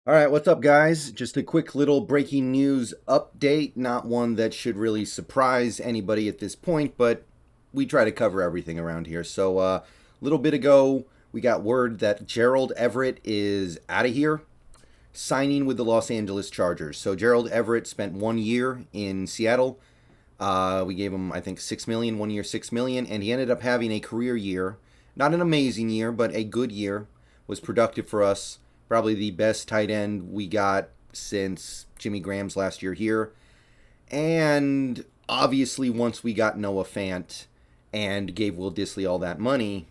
All right, what's up, guys? Just a quick little breaking news update. Not one that should really surprise anybody at this point, but we try to cover everything around here. So, a little bit ago, we got word that Gerald Everett is out of here, signing with the Los Angeles Chargers. So, Gerald Everett spent 1 year in Seattle. We gave him, I think, 6 million, 1 year, 6 million, and he ended up having a career year. Not an amazing year, but a good year. Was productive for us. Probably the best tight end we got since Jimmy Graham's last year here. And obviously, once we got Noah Fant and gave Will Dissly all that money,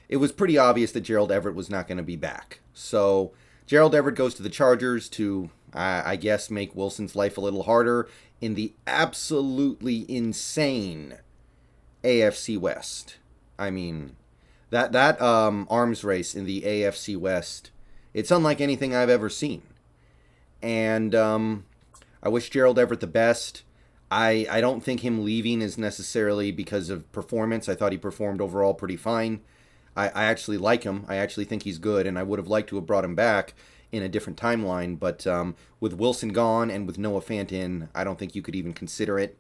it was pretty obvious that Gerald Everett was not going to be back. So Gerald Everett goes to the Chargers to, I guess, make Wilson's life a little harder in the absolutely insane AFC West. I mean, that arms race in the AFC West, it's unlike anything I've ever seen. And I wish Gerald Everett the best. I don't think him leaving is necessarily because of performance. I thought he performed overall pretty fine. I actually like him. I actually think he's good, and I would have liked to have brought him back in a different timeline. But with Wilson gone and with Noah Fant in, I don't think you could even consider it.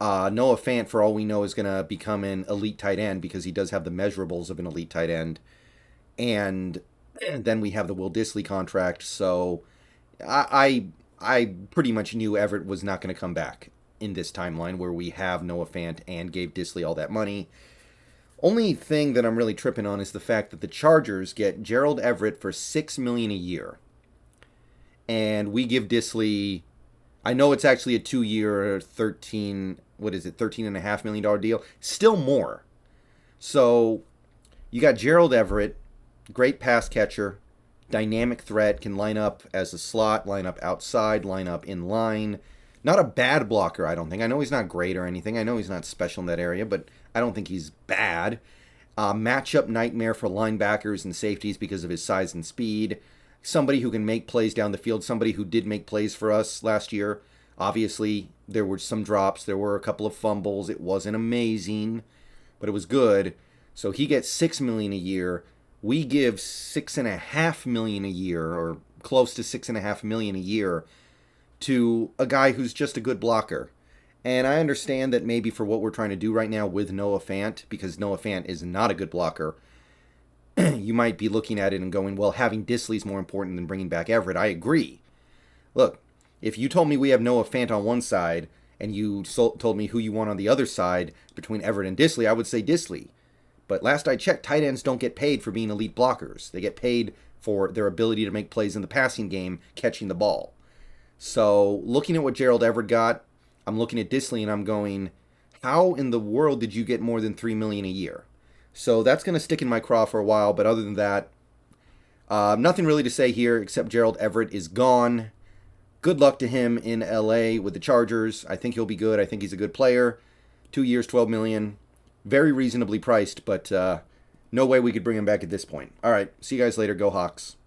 Noah Fant, for all we know, is going to become an elite tight end because he does have the measurables of an elite tight end. And then we have the Will Dissly contract. So I pretty much knew Everett was not going to come back in this timeline where we have Noah Fant and gave Dissly all that money. Only thing that I'm really tripping on is the fact that the Chargers get Gerald Everett for 6 million a year, and we give Dissly. I know it's actually a 2 year, 13. What is it? $13.5 million deal. Still more. So you got Gerald Everett, great pass catcher, dynamic threat, can line up as a slot, line up outside, line up in line. Not a bad blocker, I don't think. I know he's not great or anything. I know he's not special in that area, but I don't think he's bad. Matchup nightmare for linebackers and safeties because of his size and speed. Somebody who can make plays down the field. Somebody who did make plays for us last year. Obviously, there were some drops. There were a couple of fumbles. It wasn't amazing, but it was good. So he gets 6 million a year. We give 6.5 million a year, or close to 6.5 million a year, to a guy who's just a good blocker. And I understand that maybe for what we're trying to do right now with Noah Fant, because Noah Fant is not a good blocker, you might be looking at it and going, well, having Dissly's more important than bringing back Everett. I agree. Look, if you told me we have Noah Fant on one side and you told me who you want on the other side between Everett and Dissly, I would say Dissly. But last I checked, tight ends don't get paid for being elite blockers. They get paid for their ability to make plays in the passing game, catching the ball. So looking at what Gerald Everett got, I'm looking at Dissly and I'm going, how in the world did you get more than 3 million a year? So that's going to stick in my craw for a while. But other than that, nothing really to say here except Gerald Everett is gone. Good luck to him in LA with the Chargers. I think he'll be good. I think he's a good player. 2 years, 12 million. Very reasonably priced, but no way we could bring him back at this point. All right, see you guys later. Go Hawks.